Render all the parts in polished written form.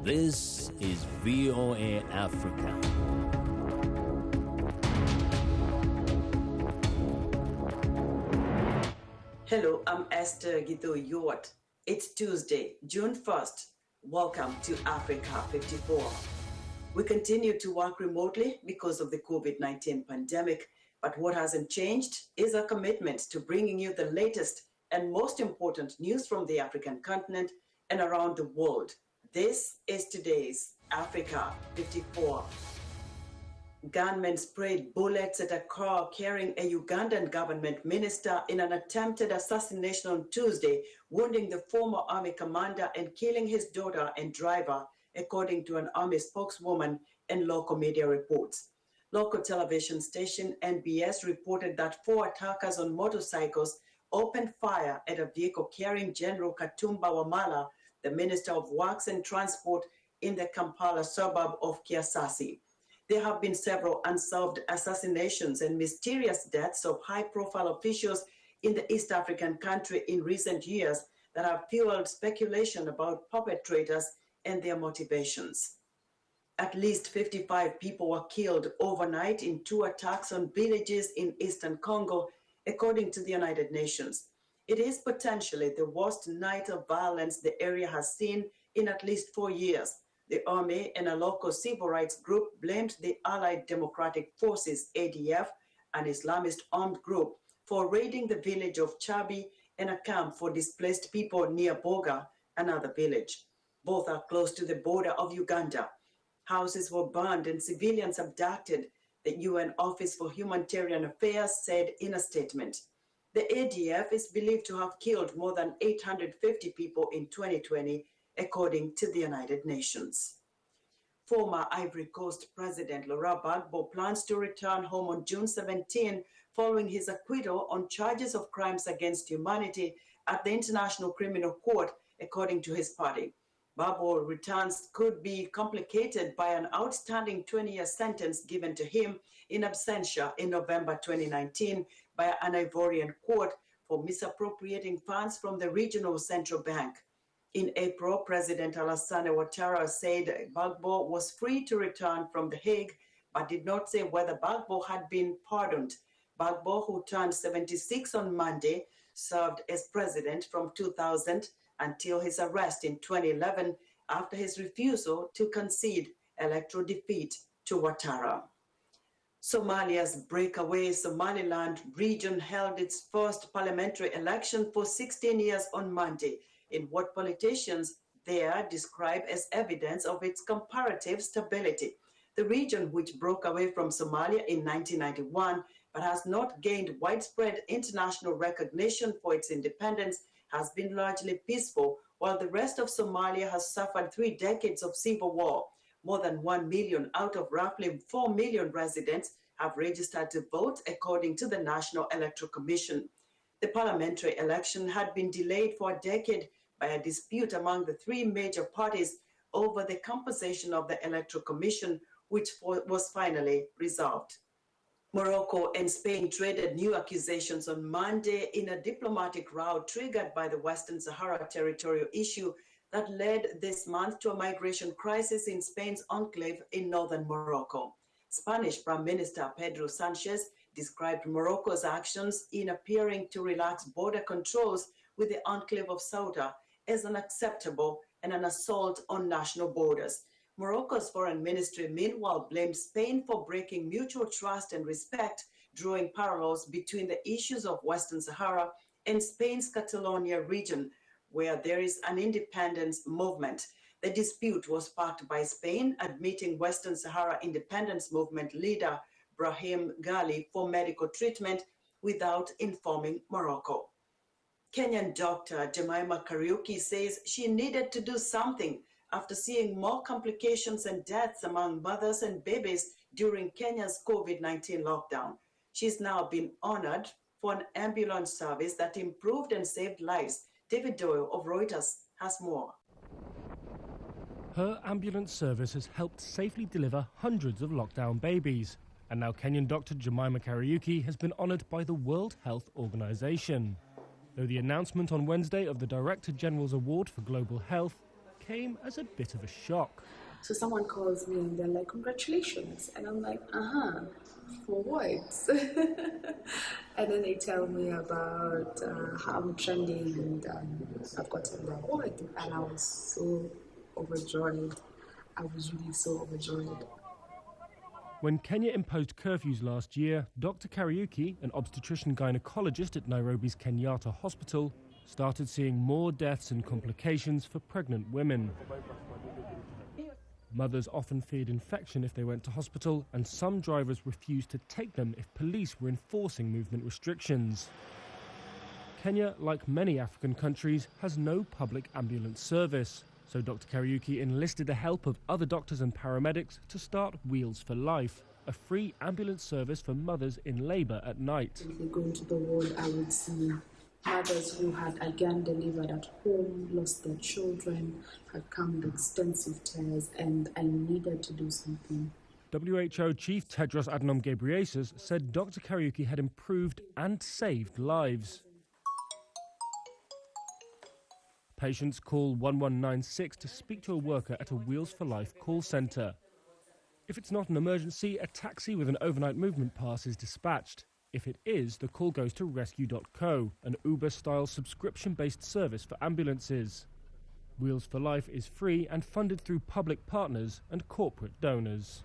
This is VOA Africa. Hello, I'm Esther Githui-Ewart. It's Tuesday, June 1st. Welcome to Africa 54. We continue to work remotely because of the COVID-19 pandemic, but what hasn't changed is our commitment to bringing you the latest and most important news from the African continent and around the world. This is today's Africa 54. Gunmen sprayed bullets at a car carrying a Ugandan government minister in an attempted assassination on Tuesday, wounding the former army commander and killing his daughter and driver, according to an army spokeswoman and local media reports. Local television station NBS reported that 4 attackers on motorcycles opened fire at a vehicle carrying General Katumba Wamala, the Minister of Works and Transport, in the Kampala suburb of Kiasasi. There have been several unsolved assassinations and mysterious deaths of high-profile officials in the East African country in recent years that have fueled speculation about perpetrators and their motivations. At least 55 people were killed overnight in 2 attacks on villages in eastern Congo, according to the United Nations. It is potentially the worst night of violence the area has seen in at least 4 years. The army and a local civil rights group blamed the Allied Democratic Forces, ADF, an Islamist armed group, for raiding the village of Tchabi and a camp for displaced people near Boga, another village. Both are close to the border of Uganda. Houses were burned and civilians abducted, the UN Office for Humanitarian Affairs said in a statement. The ADF is believed to have killed more than 850 people in 2020, according to the United Nations. Former Ivory Coast President Laurent Gbagbo plans to return home on June 17 following his acquittal on charges of crimes against humanity at the International Criminal Court, according to his party. Gbagbo returns could be complicated by an outstanding 20-year sentence given to him in absentia in November 2019 by an Ivorian court for misappropriating funds from the regional central bank. In April, President Alassane Ouattara said Gbagbo was free to return from The Hague, but did not say whether Gbagbo had been pardoned. Gbagbo, who turned 76 on Monday, served as president from 2000 until his arrest in 2011 after his refusal to concede electoral defeat to Ouattara. Somalia's breakaway Somaliland region held its first parliamentary election for 16 years on Monday, in what politicians there describe as evidence of its comparative stability. The region, which broke away from Somalia in 1991 but has not gained widespread international recognition for its independence, has been largely peaceful, while the rest of Somalia has suffered 3 decades of civil war. More than 1 million out of roughly 4 million residents have registered to vote, according to the National Electoral Commission. The parliamentary election had been delayed for a decade by a dispute among the 3 major parties over the composition of the Electoral Commission, which was finally resolved. Morocco and Spain traded new accusations on Monday in a diplomatic row triggered by the Western Sahara territorial issue that led this month to a migration crisis in Spain's enclave in northern Morocco. Spanish Prime Minister Pedro Sanchez described Morocco's actions in appearing to relax border controls with the enclave of Ceuta as unacceptable and an assault on national borders. Morocco's foreign ministry, meanwhile, blamed Spain for breaking mutual trust and respect, drawing parallels between the issues of Western Sahara and Spain's Catalonia region, where there is an independence movement. The dispute was sparked by Spain admitting Western Sahara independence movement leader Brahim Ghali for medical treatment without informing Morocco. Kenyan doctor Jemima Kariuki says she needed to do something after seeing more complications and deaths among mothers and babies during Kenya's COVID-19 lockdown. She's now been honored for an ambulance service that improved and saved lives. David Doyle of Reuters has more. Her ambulance service has helped safely deliver hundreds of lockdown babies. And now Kenyan doctor Jemima Kariuki has been honoured by the World Health Organization. Though the announcement on Wednesday of the Director General's Award for Global Health came as a bit of a shock. So someone calls me and they're like, congratulations. And I'm like, for what? And then they tell me about how I'm trending and I've gotten the award. And I was so overjoyed. I was really so overjoyed. When Kenya imposed curfews last year, Dr. Kariuki, an obstetrician-gynecologist at Nairobi's Kenyatta Hospital, started seeing more deaths and complications for pregnant women. Mothers often feared infection if they went to hospital, and some drivers refused to take them if police were enforcing movement restrictions. Kenya, like many African countries, has no public ambulance service. So Dr. Kariuki enlisted the help of other doctors and paramedics to start Wheels for Life, a free ambulance service for mothers in labour at night. If we go into the ward, I would see mothers who had again delivered at home, lost their children, had come with extensive tears, and I needed to do something. WHO Chief Tedros Adhanom Ghebreyesus said Dr. Kariuki had improved and saved lives. Patients call 1196 to speak to a worker at a Wheels for Life call centre. If it's not an emergency, a taxi with an overnight movement pass is dispatched. If it is, the call goes to Rescue.co, an Uber-style subscription-based service for ambulances. Wheels for Life is free and funded through public partners and corporate donors.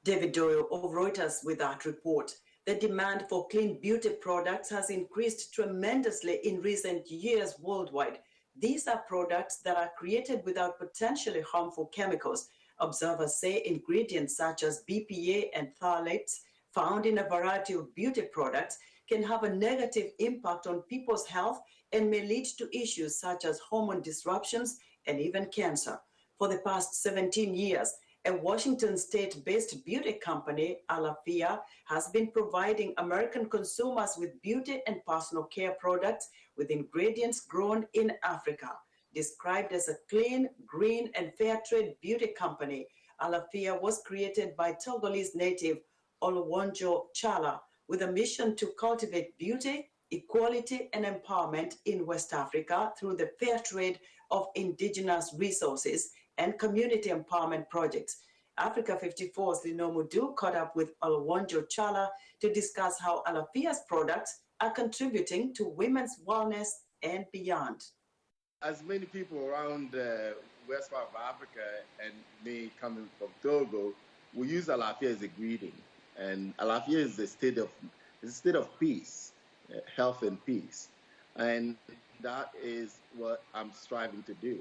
David Doyle of Reuters with that report. The demand for clean beauty products has increased tremendously in recent years worldwide. These are products that are created without potentially harmful chemicals. Observers say ingredients such as BPA and phthalates found in a variety of beauty products can have a negative impact on people's health and may lead to issues such as hormone disruptions and even cancer. For the past 17 years, a Washington state-based beauty company, Alafia, has been providing American consumers with beauty and personal care products with ingredients grown in Africa. Described as a clean, green, and fair trade beauty company, Alafia was created by Togolese native Oluwonjo Chala with a mission to cultivate beauty, equality, and empowerment in West Africa through the fair trade of indigenous resources and community empowerment projects. Africa 54's Lino Mudu caught up with Oluwonjo Chala to discuss how Alafia's products are contributing to women's wellness and beyond. As many people around the west part of Africa and me coming from Togo, we use Alafia as a greeting. And Alafia is a state of peace, health and peace. And that is what I'm striving to do.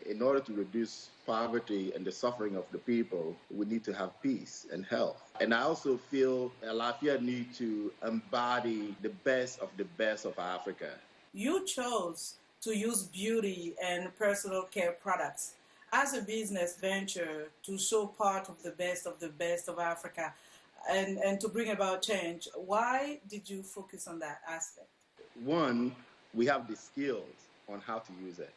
In order to reduce poverty and the suffering of the people, we need to have peace and health. And I also feel Alafia need to embody the best of Africa. You chose to use beauty and personal care products as a business venture to show part of the best of Africa and to bring about change. Why did you focus on that aspect? One, we have the skills on how to use it.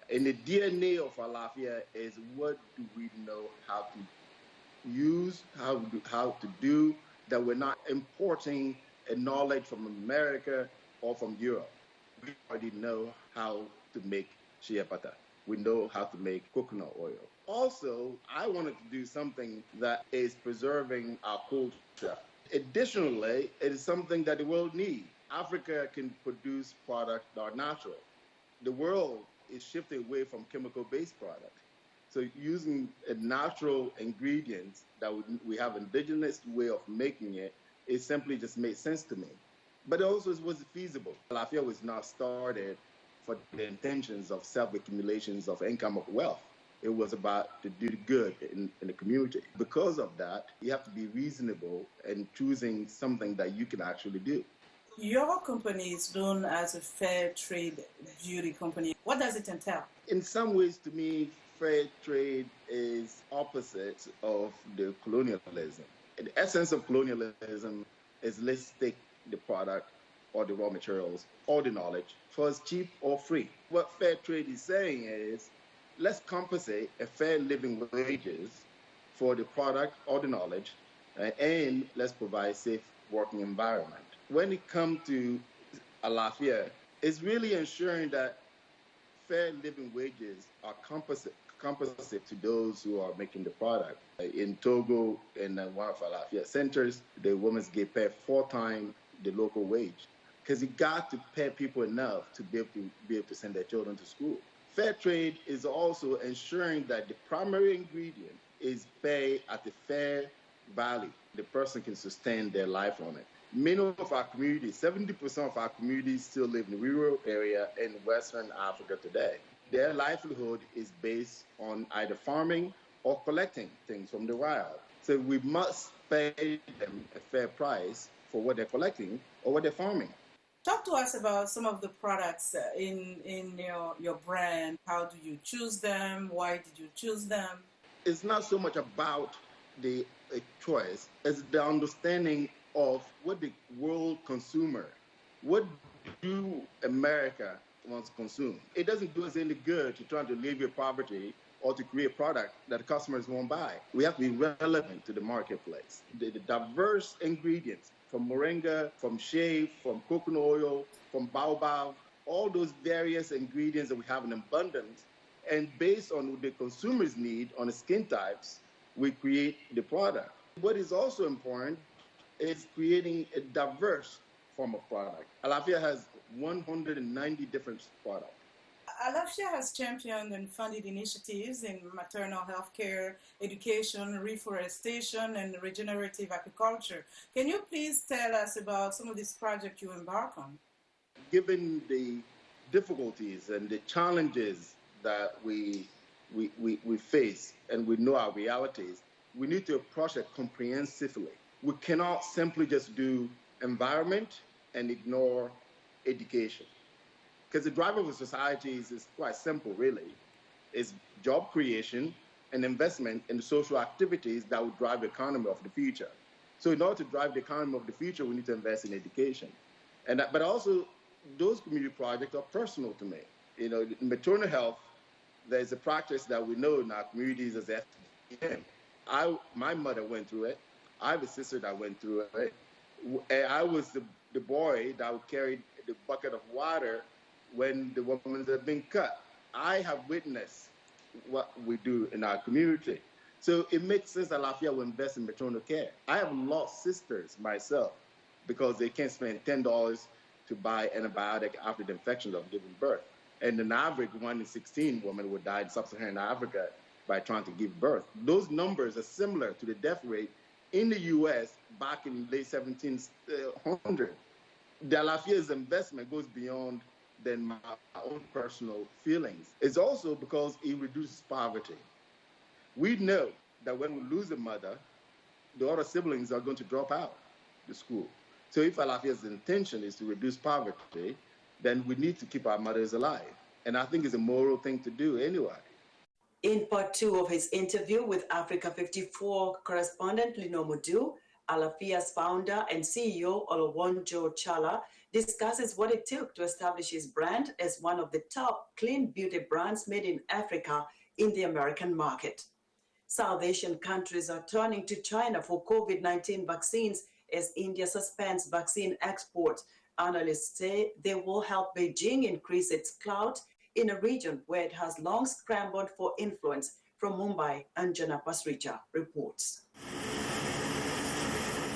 In the DNA of Alafia is what do we know how to use, how to do, that we're not importing a knowledge from America or from Europe. We already know how to make shea butter. We know how to make coconut oil. Also, I wanted to do something that is preserving our culture. Additionally, it is something that the world needs. Africa can produce products that are natural. The world is shifting away from chemical-based products. So using a natural ingredients that we have indigenous way of making it simply just made sense to me. But it also was feasible. Alafia was not started for the intentions of self-accumulations of income or wealth. It was about to do good in the community. Because of that, you have to be reasonable in choosing something that you can actually do. Your company is known as a fair trade beauty company. What does it entail? In some ways, to me, fair trade is opposite of the colonialism. The essence of colonialism is let's take the product or the raw materials or the knowledge for as cheap or free. What fair trade is saying is let's compensate a fair living wages for the product or the knowledge and let's provide safe working environment. When it comes to Alafia, it's really ensuring that fair living wages are compensated to those who are making the product. In Togo, in one of our Lafayette centers, the women's get paid 4 times the local wage, because you got to pay people enough to be able to send their children to school. Fair trade is also ensuring that the primary ingredient is paid at a fair value. The person can sustain their life on it. Many of our communities, 70% of our communities still live in the rural area in Western Africa today. Their livelihood is based on either farming or collecting things from the wild. So we must pay them a fair price for what they're collecting or what they're farming. Talk to us about some of the products in your brand. How do you choose them? Why did you choose them? It's not so much about the choice as the understanding of what the world consumer, what do America wants to consume. It doesn't do us any good to try to alleviate poverty or to create a product that the customers won't buy. We have to be relevant to the marketplace. The diverse ingredients from moringa, from shea, from coconut oil, from baobab, all those various ingredients that we have in abundance, and based on what the consumers need on the skin types, we create the product. What is also important is creating a diverse form of product. Alafia has 190 different products. Alafia has championed and funded initiatives in maternal health care, education, reforestation, and regenerative agriculture. Can you please tell us about some of these projects you embark on? Given the difficulties and the challenges that we face, and we know our realities, we need to approach it comprehensively. We cannot simply just do environment and ignore education. Because the driver of society is quite simple, really. It's job creation and investment in the social activities that will drive the economy of the future. So in order to drive the economy of the future, we need to invest in education. But also, those community projects are personal to me. You know, in maternal health, there's a practice that we know in our communities as FGM. My mother went through it. I have a sister that went through it. And I was the boy that would carry the bucket of water when the women have been cut. I have witnessed what we do in our community. So it makes sense that Alafia will invest in maternal care. I have lost sisters myself because they can't spend $10 to buy antibiotic after the infection of giving birth. And an average 1 in 16 women would die in sub-Saharan Africa by trying to give birth. Those numbers are similar to the death rate in the U.S. back in the late 1700s. The Alafia's investment goes beyond than my own personal feelings. It's also because it reduces poverty. We know that when we lose a mother, the other siblings are going to drop out the school. So if Alafia's intention is to reduce poverty, then we need to keep our mothers alive. And I think it's a moral thing to do anyway. In part 2 of his interview with Africa 54 correspondent Lino Mudu, Alafia's founder and CEO Olowonjo Chala discusses what it took to establish his brand as one of the top clean beauty brands made in Africa in the American market. South Asian countries are turning to China for COVID-19 vaccines as India suspends vaccine exports. Analysts say they will help Beijing increase its clout in a region where it has long scrambled for influence. From Mumbai, Anjana Pasricha reports.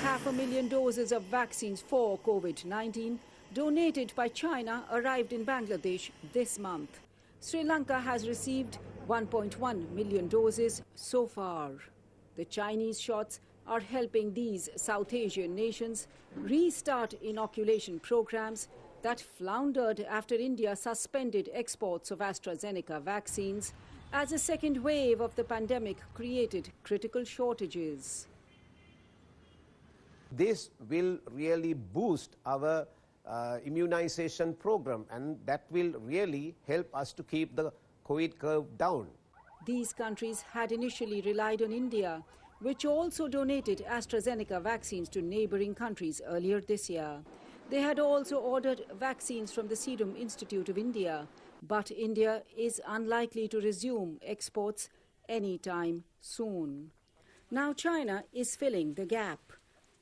500,000 doses of vaccines for COVID-19 donated by China arrived in Bangladesh this month. Sri Lanka has received 1.1 million doses so far. The Chinese shots are helping these South Asian nations restart inoculation programs that floundered after India suspended exports of AstraZeneca vaccines as a second wave of the pandemic created critical shortages. This will really boost our immunization program, and that will really help us to keep the COVID curve down. These countries had initially relied on India, which also donated AstraZeneca vaccines to neighboring countries earlier this year. They had also ordered vaccines from the Serum Institute of India, but India is unlikely to resume exports anytime soon. Now China is filling the gap.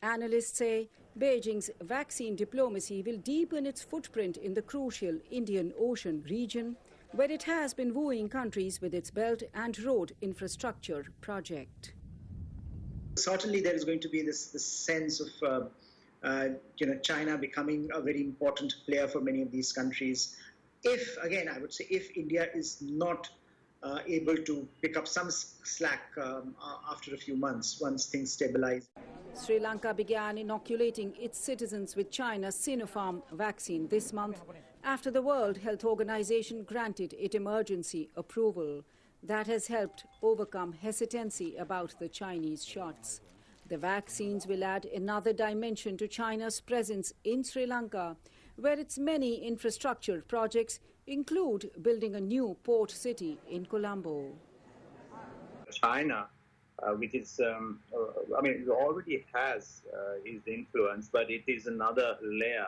Analysts say Beijing's vaccine diplomacy will deepen its footprint in the crucial Indian Ocean region, where it has been wooing countries with its Belt and Road Infrastructure project. Certainly there is going to be this sense of China becoming a very important player for many of these countries. If, again, I would say, if India is not able to pick up some slack after a few months, once things stabilize. Sri Lanka began inoculating its citizens with China's Sinopharm vaccine this month after the World Health Organization granted it emergency approval. That has helped overcome hesitancy about the Chinese shots. The vaccines will add another dimension to China's presence in Sri Lanka, where its many infrastructure projects include building a new port city in Colombo. China, which is, it already has its influence, but it is another layer,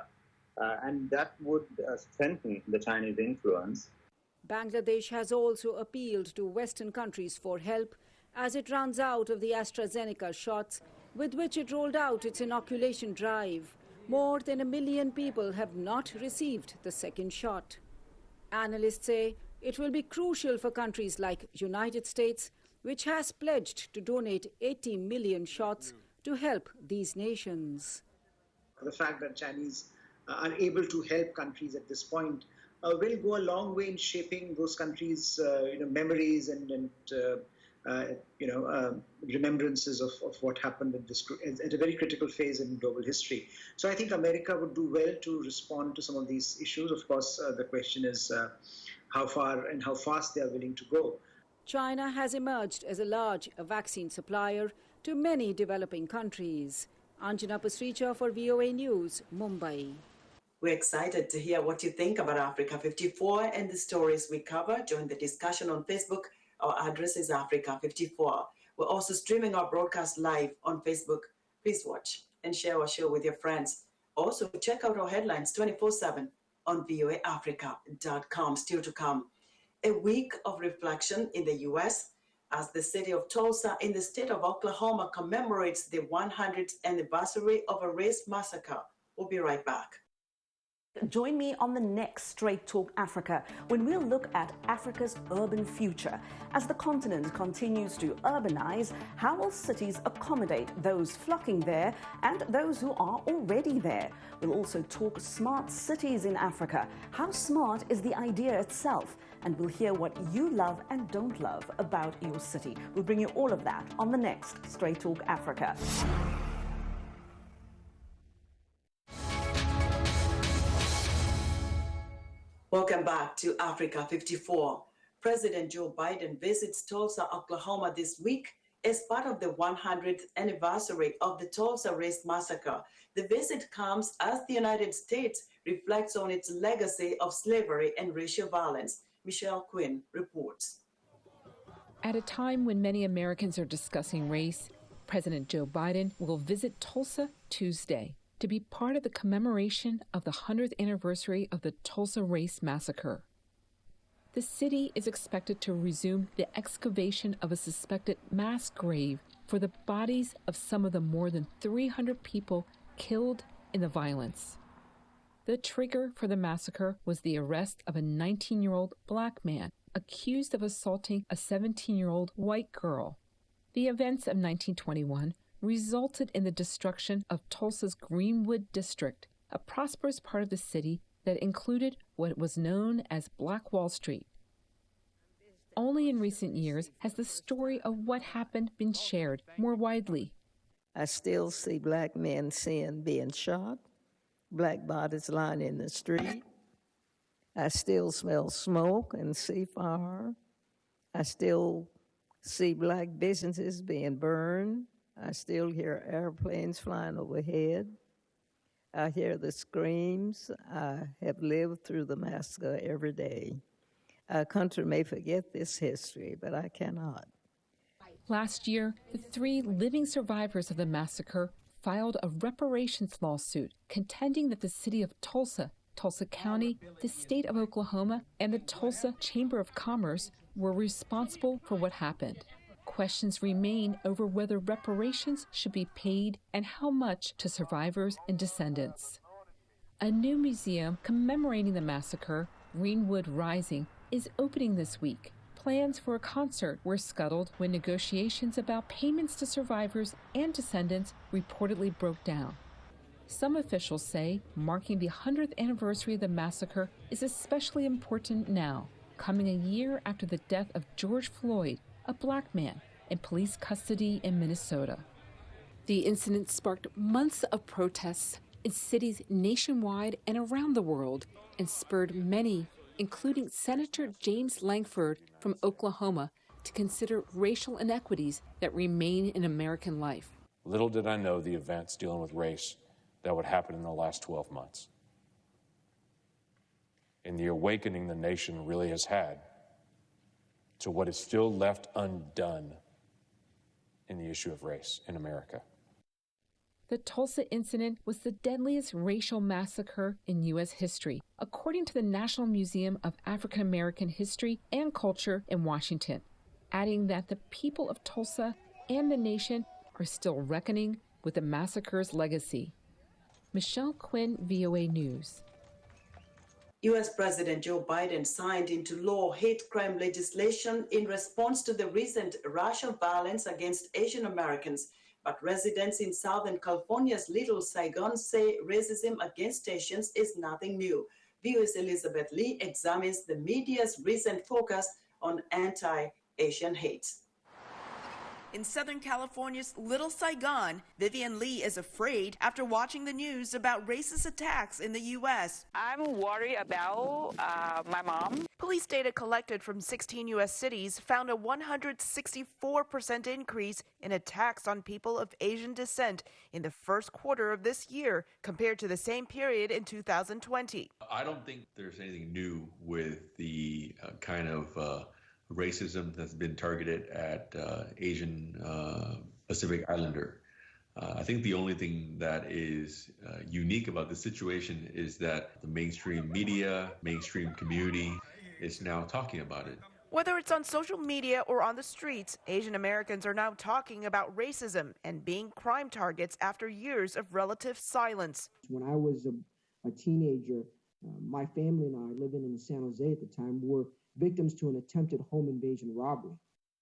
and that would strengthen the Chinese influence. Bangladesh has also appealed to Western countries for help as it runs out of the AstraZeneca shots with which it rolled out its inoculation drive. More than 1 million people have not received the second shot. Analysts say it will be crucial for countries like United States, which has pledged to donate 80 million shots to help these nations. The fact that Chinese are able to help countries at this point will go a long way in shaping those countries' memories and remembrances of what happened at a very critical phase in global history. So I think America would do well to respond to some of these issues. Of course, the question is how far and how fast they are willing to go. China has emerged as a large vaccine supplier to many developing countries. Anjana Pasricha for VOA News, Mumbai. We're excited to hear what you think about Africa 54 and the stories we cover. Join the discussion on Facebook. Our address is Africa 54. We're also streaming our broadcast live on Facebook. Please watch and share our show with your friends. Also, check out our headlines 24/7 on voaafrica.com. Still to come, a week of reflection in the U.S. as the city of Tulsa in the state of Oklahoma commemorates the 100th anniversary of a race massacre. We'll be right back. Join me on the next Straight Talk Africa when we'll look at Africa's urban future. As the continent continues to urbanize, how will cities accommodate those flocking there and those who are already there? We'll also talk smart cities in Africa. How smart is the idea itself? And we'll hear what you love and don't love about your city. We'll bring you all of that on the next Straight Talk Africa. Welcome back to Africa 54. President Joe Biden visits Tulsa, Oklahoma this week as part of the 100th anniversary of the Tulsa Race Massacre. The visit comes as the United States reflects on its legacy of slavery and racial violence. Michelle Quinn reports. At a time when many Americans are discussing race, President Joe Biden will visit Tulsa Tuesday to be part of the commemoration of the 100th anniversary of the Tulsa Race Massacre. The city is expected to resume the excavation of a suspected mass grave for the bodies of some of the more than 300 people killed in the violence. The trigger for the massacre was the arrest of a 19-year-old black man accused of assaulting a 17-year-old white girl. The events of 1921 resulted in the destruction of Tulsa's Greenwood district, a prosperous part of the city that included what was known as Black Wall Street. Only in recent years has the story of what happened been shared more widely. I still see black men being shot, black bodies lying in the street. I still smell smoke and see fire. I still see black businesses being burned. I still hear airplanes flying overhead. I hear the screams. I have lived through the massacre every day. Our country may forget this history, but I cannot. Last year, the 3 living survivors of the massacre filed a reparations lawsuit contending that the city of Tulsa, Tulsa County, the state of Oklahoma, and the Tulsa Chamber of Commerce were responsible for what happened. Questions remain over whether reparations should be paid and how much to survivors and descendants. A new museum commemorating the massacre, Greenwood Rising, is opening this week. Plans for a concert were scuttled when negotiations about payments to survivors and descendants reportedly broke down. Some officials say marking the 100th anniversary of the massacre is especially important now, coming a year after the death of George Floyd, a black man, in police custody in Minnesota. The incident sparked months of protests in cities nationwide and around the world and spurred many, including Senator James Lankford from Oklahoma, to consider racial inequities that remain in American life. Little did I know the events dealing with race that would happen in the last 12 months. And the awakening the nation really has had to what is still left undone in the issue of race in America. The Tulsa Incident was the deadliest racial massacre in U.S. history, according to the National Museum of African American History and Culture in Washington, adding that the people of Tulsa and the nation are still reckoning with the massacre's legacy. Michelle Quinn, VOA News. U.S. President Joe Biden signed into law hate crime legislation in response to the recent rash of violence against Asian Americans. But residents in Southern California's Little Saigon say racism against Asians is nothing new. VOA's Elizabeth Lee examines the media's recent focus on anti-Asian hate. In Southern California's Little Saigon, Vivian Lee is afraid after watching the news about racist attacks in the U.S. I'm worried about my mom. Police data collected from 16 U.S. cities found a 164% increase in attacks on people of Asian descent in the first quarter of this year compared to the same period in 2020. I don't think there's anything new with the kind of racism that's been targeted at Asian Pacific Islander. I think the only thing that is unique about the situation is that the mainstream media, mainstream community is now talking about it. Whether it's on social media or on the streets, Asian Americans are now talking about racism and being crime targets after years of relative silence. When I was a teenager, my family and I, living in San Jose at the time, were victims to an attempted home invasion robbery.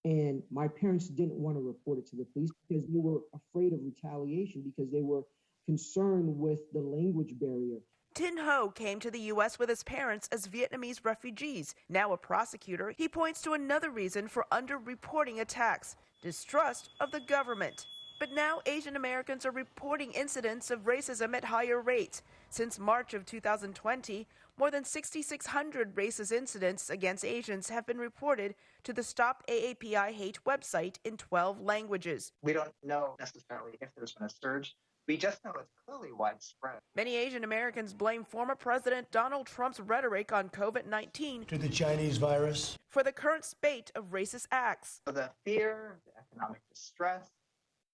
And my parents didn't want to report it to the police because they were afraid of retaliation because they were concerned with the language barrier. Tin Ho came to the U.S. with his parents as Vietnamese refugees. Now a prosecutor, he points to another reason for underreporting attacks: distrust of the government. But now Asian Americans are reporting incidents of racism at higher rates. Since March of 2020, more than 6,600 racist incidents against Asians have been reported to the Stop AAPI Hate website in 12 languages. We don't know necessarily if there's been a surge. We just know it's clearly widespread. Many Asian Americans blame former President Donald Trump's rhetoric on COVID-19 to the Chinese virus for the current spate of racist acts. So the fear, the economic distress,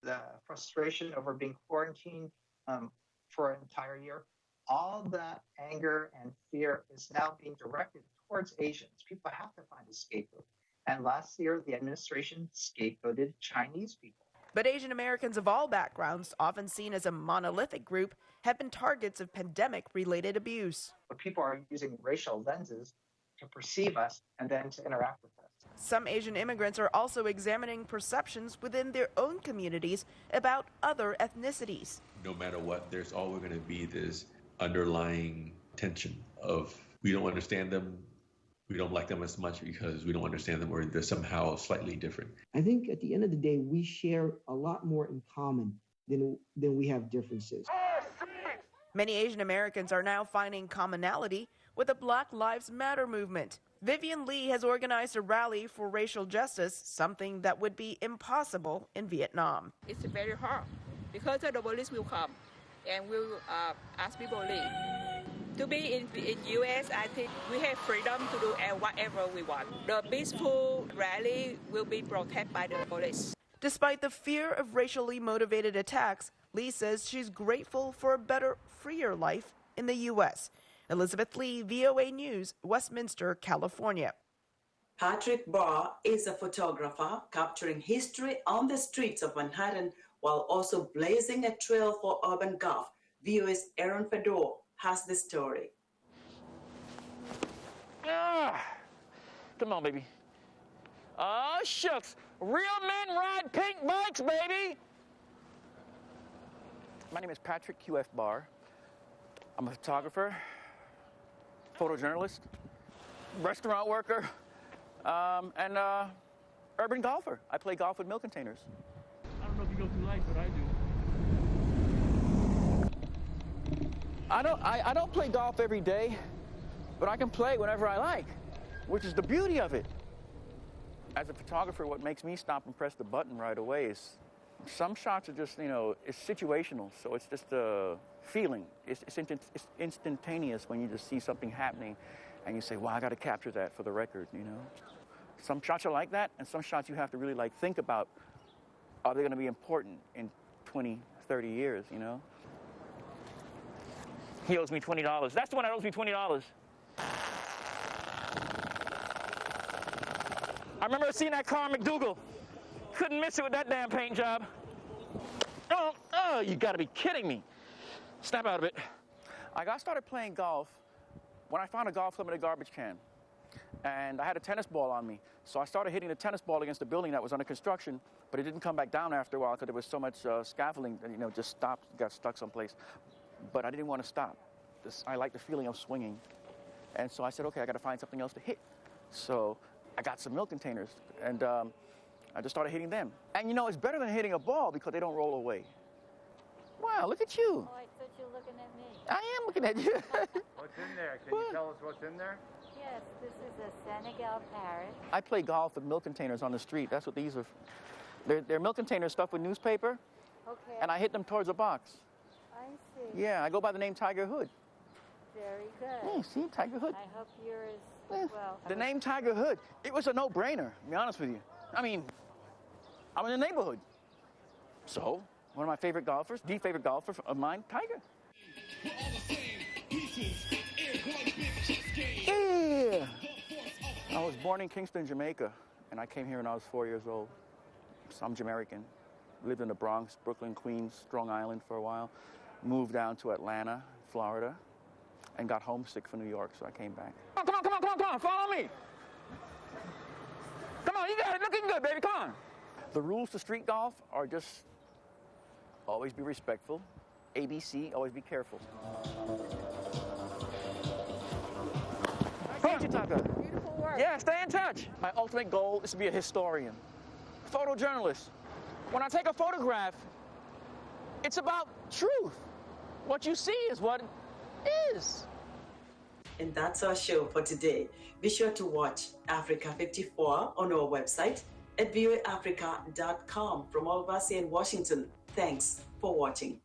the frustration over being quarantined for an entire year, all that anger and fear is now being directed towards Asians. People have to find a scapegoat. And last year, the administration scapegoated Chinese people. But Asian Americans of all backgrounds, often seen as a monolithic group, have been targets of pandemic-related abuse. But people are using racial lenses to perceive us and then to interact with us. Some Asian immigrants are also examining perceptions within their own communities about other ethnicities. No matter what, there's always going to be this underlying tension of we don't understand them, we don't like them as much because we don't understand them, or they're somehow slightly different. I think at the end of the day, we share a lot more in common than we have differences. Many Asian Americans are now finding commonality with the Black Lives Matter movement. Vivian Lee has organized a rally for racial justice, something that would be impossible in Vietnam. It's very hard because the police will come and will ask people to leave. To be in U.S., I think we have freedom to do whatever we want. The peaceful rally will be protected by the police. Despite the fear of racially motivated attacks, Lee says she's grateful for a better, freer life in the U.S. Elizabeth Lee, VOA News, Westminster, California. Patrick Barr is a photographer capturing history on the streets of Manhattan while also blazing a trail for urban golf. VOA's Aaron Fedor has the story. Come on, baby. Oh, shucks. Real men ride pink bikes, baby. My name is Patrick QF Barr. I'm a photographer, photojournalist, restaurant worker, and urban golfer. I play golf with milk containers. I don't know if you go through life, but I do. I don't play golf every day, but I can play whenever I like, which is the beauty of it. As a photographer, what makes me stop and press the button right away is some shots are just, it's situational, so it's just a feeling. It's instantaneous when you just see something happening and you say, wow, I got to capture that for the record, Some shots are like that, and some shots you have to really think about, are they going to be important in 20, 30 years, He owes me $20. That's the one that owes me $20. I remember seeing that car McDougal. Couldn't miss it with that damn paint job. Oh, you gotta be kidding me. Snap out of it. I got started playing golf when I found a golf club in a garbage can. And I had a tennis ball on me. So I started hitting the tennis ball against a building that was under construction, but it didn't come back down after a while because there was so much scaffolding that, just stopped, got stuck someplace. But I didn't want to stop. I like the feeling of swinging. And so I said, okay, I got to find something else to hit. So I got some milk containers, and I just started hitting them. And it's better than hitting a ball because they don't roll away. Wow, look at you. Oh, I thought you were looking at me. I am looking at you. What's in there? Can you tell us what's in there? Yes, this is a Senegal parrot. I play golf with milk containers on the street. That's what these are. They're milk containers stuffed with newspaper. Okay. And I hit them towards a box. I see. Yeah, I go by the name Tiger Hood. Very good. Yeah, see, Tiger Hood. I hope yours as well. The name Tiger Hood, it was a no-brainer, to be honest with you. I mean, I'm in the neighborhood. So, one of my favorite golfers, the favorite golfer of mine, Tiger. Yeah. I was born in Kingston, Jamaica, and I came here when I was 4 years old. So I'm Jamaican. Lived in the Bronx, Brooklyn, Queens, Strong Island for a while. Moved down to Atlanta, Florida, and got homesick for New York, so I came back. Come on, follow me. Come on, you got it, looking good, baby, come on. The rules to street golf are just always be respectful. ABC, always be careful. Thank you, Taka. Beautiful work. Yeah, stay in touch. My ultimate goal is to be a historian, photojournalist. When I take a photograph, it's about truth. What you see is what is. And that's our show for today. Be sure to watch Africa 54 on our website at voaafrica.com. From all of us here in Washington, thanks for watching.